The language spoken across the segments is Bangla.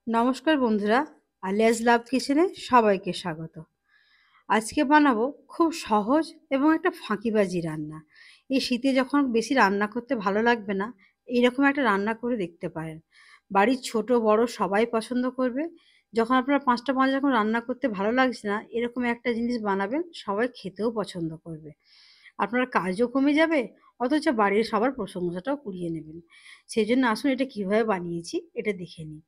নমস্কার বন্ধুরা, আলিয়াস লাভ কিচেনে সবাইকে স্বাগত। আজকে বানাবো খুব সহজ এবং একটা ফাঁকিবাজি রান্না। এই শীতে যখন বেশি রান্না করতে ভালো লাগবে না, এইরকম একটা রান্না করে দেখতে পারেন। বাড়ির ছোট বড় সবাই পছন্দ করবে। যখন আপনার ৫টা যখন রান্না করতে ভালো লাগছে না, এরকম একটা জিনিস বানাবেন, সবাই খেতেও পছন্দ করবে। আপনার কাজও কমে যাবে, অথচ বাড়ির সবার প্রশংসাটাও কুড়িয়ে নেবেন। সেজন্য আসুন এটা কিভাবে বানিয়েছি এটা দেখে নিই।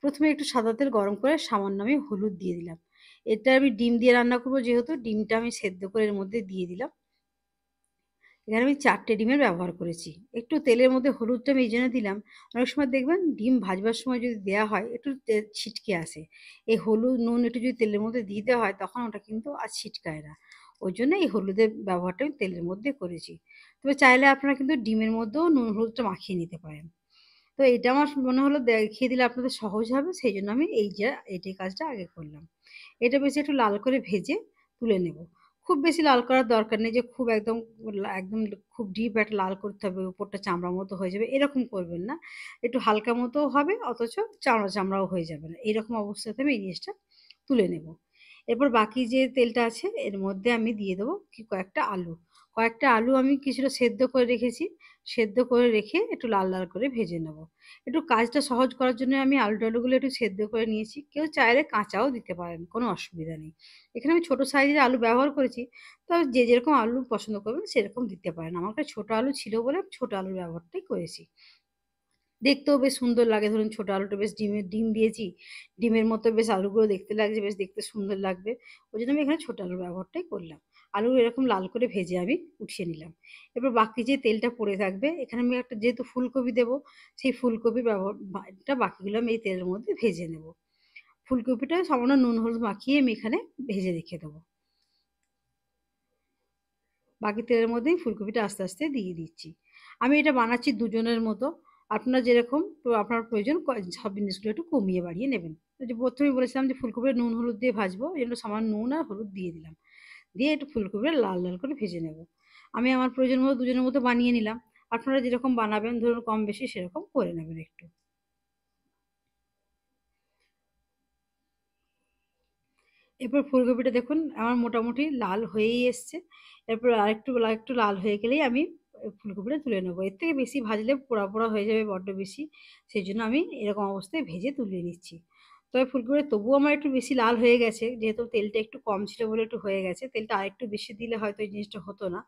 ১ম এ একটু সাদা তেল গরম করে সামান্য আমি হলুদ দিয়ে দিলাম। এটা আমি ডিম দিয়ে রান্না করব যেহেতু ডিমটা আমি সেদ্ধ করে এর মধ্যে দিয়ে দিলাম। এখানে আমি ৪ টে ডিমের ব্যবহার করেছি। একটু তেলের মধ্যে হলুদটা আমি এইজন্য দিলাম, অনেক সময় দেখবেন ডিম ভাজবার সময় যদি দেয়া হয় একটু ছিটকে আসে। এই হলুদ, নুন একটু যদি তেলের মধ্যে দিয়ে দেওয়া হয় তখন ওটা কিন্তু আর ছিটকায় না। ওইজন্য এই হলুদের ব্যবহারটা আমি তেলের মধ্যে করেছি। তবে চাইলে আপনারা কিন্তু ডিমের মধ্যেও নুন হলুদটা মাখিয়ে নিতে পারেন। তো এটা আমার মনে হলো দেখিয়ে দিলে আপনাদের সহজ হবে, সেইজন্য আমি এই কাজটা আগে করলাম। এটা বেশি একটু লাল করে ভেজে তুলে নেব। খুব বেশি লাল করার দরকার নেই যে খুব একদম খুব ডিপ একটা লাল করতে হবে, উপরটা চামড়ার মতো হয়ে যাবে, এরকম করবেন না। একটু হালকা মতোও হবে অথচ চামড়াও হয়ে যাবে না। এইরকম অবস্থাতে আমি এই জিনিসটা তুলে নেব। এরপর বাকি যে তেলটা আছে এর মধ্যে আমি দিয়ে দেবো কয়েকটা আলু। কয়েকটা আলু আমি কিছুটা সেদ্ধ করে রেখেছি। সেদ্ধ করে রেখে একটু লাল, লাল করে ভেজে নেব। একটু কাজটা সহজ করার জন্য আমি আলু-টালুগুলো একটু সেদ্ধ করে নিয়েছি। কেউ চাইলে কাঁচাও দিতে পারেন, কোনো অসুবিধা নেই। এখানে আমি ছোট সাইজের আলু ব্যবহার করেছি। তবে যে যেরকম আলু পছন্দ করবেন সেরকম দিতে পারেন। আমার কাছে ছোট আলু ছিল বলে ছোট আলুর ব্যবহারটাই করেছি। দেখতেও বেশ সুন্দর লাগে, ধরুন ছোট আলুটা বেশ ডিম দিয়েছি। ডিমের মতো বেশ আলুগুলো দেখতে লাগছে, বেশ দেখতে সুন্দর লাগবে। ওইজন্য আমি এখানে ছোট আলুর ব্যবহারটাই করলাম। আলু এরকম লাল করে ভেজে আমি উঠিয়ে নিলাম। এরপর বাকি যে তেলটা পড়ে থাকবে এখানে আমি একটা যেহেতু ফুলকপি দেবো, সেই ফুলকপির ব্যবহার টা বাকিগুলো আমি এই তেলের মধ্যে ভেজে নেব। ফুলকপিটা সামান্য নুন হলুদ মাখিয়ে আমি এখানে ভেজে রেখে দেবো। বাকি তেলের মধ্যেই ফুলকপিটা আস্তে, আস্তে দিয়ে দিচ্ছি। আমি এটা বানাচ্ছি দুজনের মতো। আপনার যেরকম আপনার প্রয়োজন সব জিনিসগুলো একটু কমিয়ে বাড়িয়ে নেবেন। ওই যে ১ম এই বলেছিলাম যে ফুলকপিটা নুন হলুদ দিয়ে ভাজবো, এজন্য সামান্য নুন আর হলুদ দিয়ে দিলাম। দিয়ে একটু ফুলকপিটা লাল, লাল করে ভেজে নেব। আমি আমার প্রয়োজন মতো দুজনের মতো বানিয়ে নিলাম। আপনারা যেরকম বানাবেন ধরুন কম বেশি সেরকম করে নেবেন একটু। এরপর ফুলকপিটা দেখুন আমার মোটামুটি লাল হয়েই এসছে। এরপর আরেকটু লাল হয়ে গেলেই আমি ফুলকপিটা তুলে নেব। এর থেকে বেশি ভাজলে পোড়া, পোড়া হয়ে যাবে বড্ড বেশি। সেজন্য আমি এরকম অবস্থায় ভেজে তুলে নিচ্ছি। তবে ফুলকপিটা তবুও আমার একটু বেশি লাল হয়ে গেছে। যেহেতু তেলটা একটু কম ছিল বলে একটু হয়ে গেছে। তেলটা আরেকটু বেশি দিলে হয়তো এই জিনিসটা হতো না।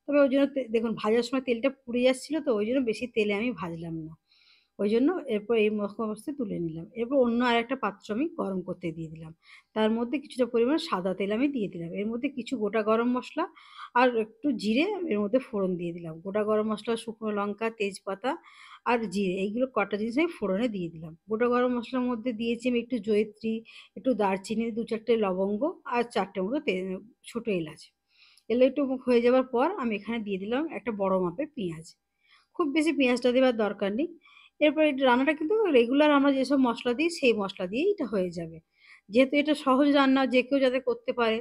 তবে ওইজন্য দেখুন ভাজার সময় তেলটা পুড়ে যাচ্ছিল তো ওইজন্য বেশি তেলে আমি ভাজলাম না। ওইজন্য এরপর এই মশলা অবস্থায় তুলে নিলাম। এরপর অন্য আরেকটা পাত্র আমি গরম করতে দিয়ে দিলাম। তার মধ্যে কিছুটা পরিমাণ সাদা তেল আমি দিয়ে দিলাম। এর মধ্যে কিছু গোটা গরম মসলা আর একটু জিরে এর মধ্যে ফোড়ন দিয়ে দিলাম। গোটা গরম মসলা, শুকনো লঙ্কা, তেজপাতা আর জিরে এইগুলো কটা জিনিস আমি ফোড়নে দিয়ে দিলাম। গোটা গরম মসলার মধ্যে দিয়েছি আমি একটু জয়িত্রী, একটু দারচিনি, ২-৪ টে লবঙ্গ আর ৪ টে মতো ছোট এলাচ। এগুলো একটু হয়ে যাওয়ার পর আমি এখানে দিয়ে দিলাম একটা বড় মাপের পেঁয়াজ। খুব বেশি পেঁয়াজটা দেবার দরকার নেই। এরপর এই রান্নাটা কিন্তু রেগুলার আমরা যেসব মসলা দিই সেই মসলা দিয়েই এটা হয়ে যাবে। যেহেতু এটা সহজ রান্না যে কেউ যাতে করতে পারে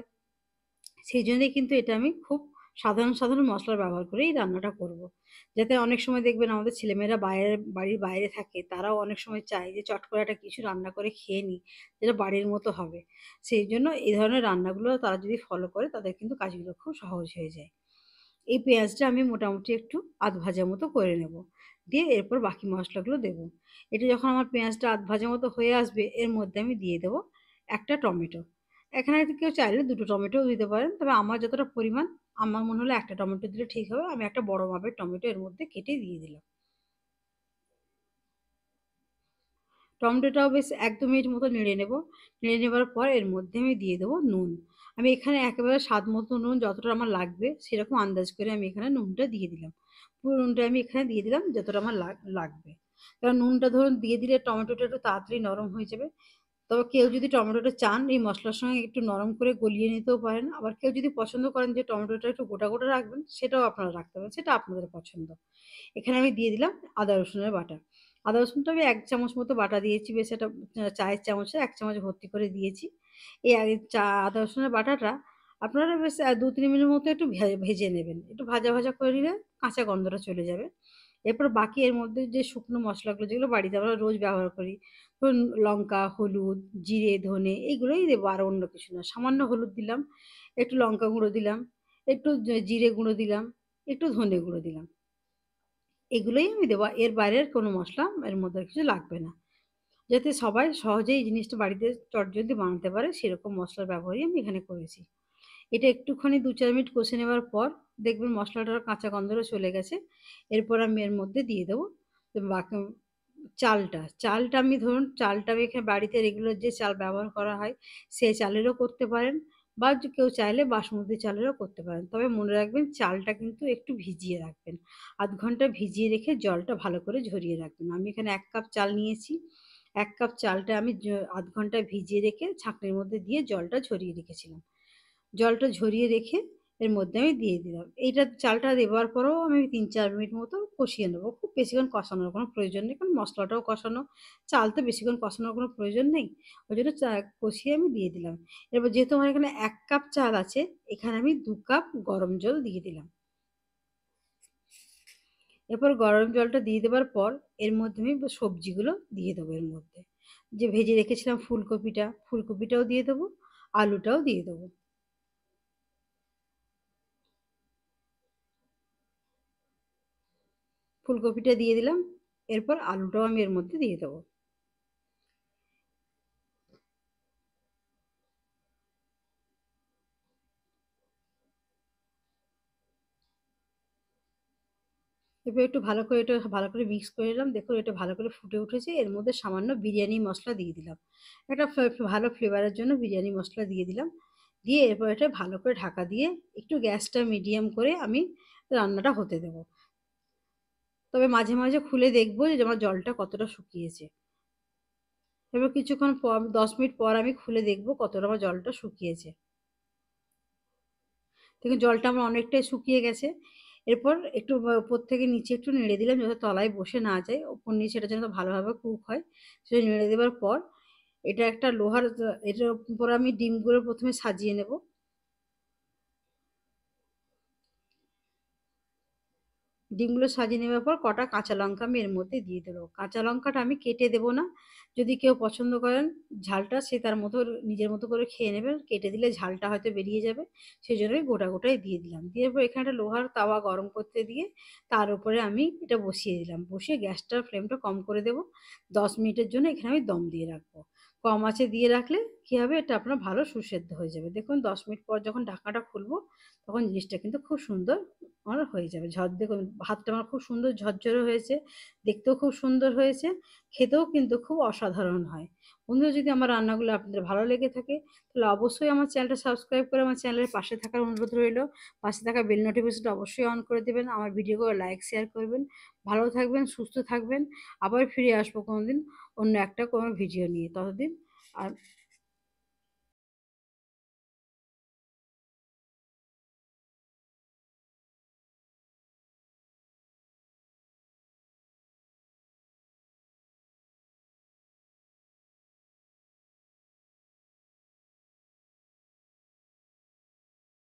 সেইজন্যই কিন্তু এটা আমি খুব সাধারণ, সাধারণ মসলা ব্যবহার করেই রান্নাটা করব। যাতে অনেক সময় দেখবেন আমাদের ছেলেমেয়েরা বাড়ির বাইরে থাকে, তারাও অনেক সময় চায় যে চট করে একটা কিছু রান্না করে খেয়ে নিই, যেটা বাড়ির মতো হবে। সেইজন্য এই ধরনের রান্নাগুলো তারা যদি ফলো করে তাদের কিন্তু কাজগুলো খুব সহজ হয়ে যায়। এই পেঁয়াজটা আমি মোটামুটি একটু আধ ভাজা মতো করে নেব। দিয়ে এরপর বাকি মসলাগুলো দেব। এটা যখন আমার পেঁয়াজটা আধ ভাজা মতো হয়ে আসবে এর মধ্যে আমি দিয়ে দেব একটা টমেটো। এখানে কেউ চাইলে ২ টো টমেটোও দিতে পারেন। তবে আমার যতটা পরিমাণ আমার মনে হলো একটা টমেটো দিলে ঠিক হবে। আমি একটা বড় মাপের টমেটো এর মধ্যে কেটে দিয়ে দিলাম। টমেটোটাও বেশ ১-২ মিনিট মতো নেড়ে নেব। নেড়ে নেবার পর এর মধ্যে আমি দিয়ে দেব নুন। আমি এখানে একেবারে স্বাদ মতো নুন যতটা আমার লাগবে সেরকম আন্দাজ করে আমি এখানে নুনটা দিয়ে দিলাম। পুরো নুনটা আমি এখানে দিয়ে দিলাম যতটা আমার লাগবে। কারণ নুনটা ধরুন দিয়ে দিলে টমেটোটা একটু তাড়াতাড়ি নরম হয়ে যাবে। তবে কেউ যদি টমেটোটা চান এই মসলার সঙ্গে একটু নরম করে গলিয়ে নিতেও পারেন। আবার কেউ যদি পছন্দ করেন যে টমেটোটা একটু গোটা, গোটা রাখবেন সেটাও আপনারা রাখতে পারেন। সেটা আপনাদের পছন্দ। এখানে আমি দিয়ে দিলাম আদা রসুনের বাটা। আদা রসুনটা আমি ১ চামচ মতো বাটা দিয়েছি। বেশ একটা চায়ের চামচে ১ চামচ ভর্তি করে দিয়েছি। এই আদা রসুনের বাটাটা আপনারা বেশ ২-৩ মিনিট মতো একটু ভেজে নেবেন। একটু ভাজা, ভাজা করে নিলে কাঁচা গন্ধটা চলে যাবে। এরপর বাকি এর মধ্যে যে শুকনো মশলাগুলো যেগুলো বাড়িতে আমরা রোজ ব্যবহার করি, ধরুন লঙ্কা, হলুদ, জিরে, ধনে এইগুলোই দেবো, আর অন্য কিছু না। সামান্য হলুদ দিলাম, একটু লঙ্কা গুঁড়ো দিলাম, একটু জিরে গুঁড়ো দিলাম, একটু ধনে গুঁড়ো দিলাম। এগুলোই আমি দেবো। এর বাইরে আর কোনো মসলা এর মধ্যে আর কিছু লাগবে না। যাতে সবাই সহজেই এই জিনিসটা বাড়িতে চটজলদি বানাতে পারে সেরকম মসলার ব্যবহারই আমি এখানে করেছি। এটা একটুখানি ২-৪ মিনিট কষে নেওয়ার পর দেখবেন মসলাটার কাঁচা গন্ধটা চলে গেছে। এরপর আমি এর মধ্যে দিয়ে দেবো বাকি চালটা। চালটা আমি ধরুন চালটা আমি এখানে বাড়িতে রেগুলার যে চাল ব্যবহার করা হয় সে চালেরও করতে পারেন, বা কেউ চাইলে বাসমতি চালেরও করতে পারেন। তবে মনে রাখবেন চালটা কিন্তু একটু ভিজিয়ে রাখবেন। ০.৫ ঘন্টা ভিজিয়ে রেখে জলটা ভালো করে ঝরিয়ে রাখবেন। আমি এখানে ১ কাপ চাল নিয়েছি। ১ কাপ চালটা আমি ০.৫ ঘন্টা ভিজিয়ে রেখে ছাঁকনির মধ্যে দিয়ে জলটা ঝরিয়ে রেখেছিলাম। জলটা ঝরিয়ে রেখে এর মধ্যে আমি দিয়ে দিলাম। এইটা চালটা দেবার পরেও আমি ৩-৪ মিনিট মতো কষিয়ে নেব। খুব বেশিক্ষণ কষানোর কোনো প্রয়োজন নেই। কারণ মসলাটাও কষানো, চাল তো বেশিক্ষণ কষানোর কোনো প্রয়োজন নেই। ওইজন্য কষিয়ে আমি দিয়ে দিলাম। এবার যেহেতু আমার এখানে ১ কাপ চাল আছে, এখানে আমি ২ কাপ গরম জল দিয়ে দিলাম। এরপর গরম জলটা দিয়ে দেবার পর এর মধ্যে আমি সবজিগুলো দিয়ে দেবো এর মধ্যে। যে ভেজে রেখেছিলাম ফুলকপিটা, ফুলকপিটাও দিয়ে দেবো, আলুটাও দিয়ে দেবো। ফুলকপিটা দিয়ে দিলাম। এরপর আলুটাও আমি এর মধ্যে দিয়ে দেবো। এবার একটু ভালো করে এটা ভালো করে মিক্স করে নিলাম। দেখুন এটা ভালো করে ফুটে উঠেছে। এর মধ্যে সামান্য বিরিয়ানি মসলা দিয়ে দিলাম। একটা ভালো ফ্লেভারের জন্য বিরিয়ানি মসলা দিয়ে দিলাম। দিয়ে এরপর এটা ভালো করে ঢাকা দিয়ে একটু গ্যাসটা মিডিয়াম করে আমি রান্নাটা হতে দেবো। তবে মাঝে, মাঝে খুলে দেখবো যে আমার জলটা কতটা শুকিয়েছে। এবার কিছুক্ষণ পর ১০ মিনিট পর আমি খুলে দেখবো কতটা আমার জলটা শুকিয়েছে। দেখুন জলটা আমার অনেকটাই শুকিয়ে গেছে। এরপর একটু ওপর থেকে নিচে একটু নেড়ে দিলাম যাতে তলায় বসে না যায়। ওপর নিচে এটা যেন ভালোভাবে কুক হয়। সেটা নেড়ে দেবার পর এটা একটা লোহার এটার উপরে আমি ডিমগুলো ১ম এ সাজিয়ে নেব। ডিমগুলো সাজিয়ে নেওয়ার পর কটা কাঁচা লঙ্কা আমি এর মধ্যে দিয়ে দেবো। কাঁচা লঙ্কাটা আমি কেটে দেবো না। যদি কেউ পছন্দ করেন ঝালটা সে তার মতো নিজের মতো করে খেয়ে নেবেন। কেটে দিলে ঝালটা হয়তো বেরিয়ে যাবে। সেজন্য আমি গোটা, গোটাই দিয়ে দিলাম। দিয়ে এরপর এখানে একটা লোহার তাওয়া গরম করতে দিয়ে তার উপরে আমি এটা বসিয়ে দিলাম। বসিয়ে গ্যাসটার ফ্লেমটা কম করে দেবো। ১০ মিনিটের জন্য এখানে আমি দম দিয়ে রাখবো। কম আঁচে দিয়ে রাখলে কী হবে এটা আপনার ভালো সুসেদ্ধ হয়ে যাবে। দেখুন ১০ মিনিট পর যখন ঢাকনাটা খুলবো তখন জিনিসটা কিন্তু খুব সুন্দর আমার হয়ে যাবে। দেখুন ভাতটা আমার খুব সুন্দর ঝরঝরে হয়েছে, দেখতেও খুব সুন্দর হয়েছে, খেতেও কিন্তু খুব অসাধারণ হয়। বন্ধুরা যদি আমার রান্নাগুলো আপনাদের ভালো লেগে থাকে তাহলে অবশ্যই আমার চ্যানেলটা সাবস্ক্রাইব করে আমার চ্যানেলের পাশে থাকার অনুরোধ রইলো। পাশে থাকা বেল নোটিফিকেশনটা অবশ্যই অন করে দেবেন। আমার ভিডিওগুলো লাইক, শেয়ার করবেন। ভালো থাকবেন, সুস্থ থাকবেন। আবার ফিরে আসবো কোনোদিন অন্য একটা কোনো ভিডিও নিয়ে। ততদিন আর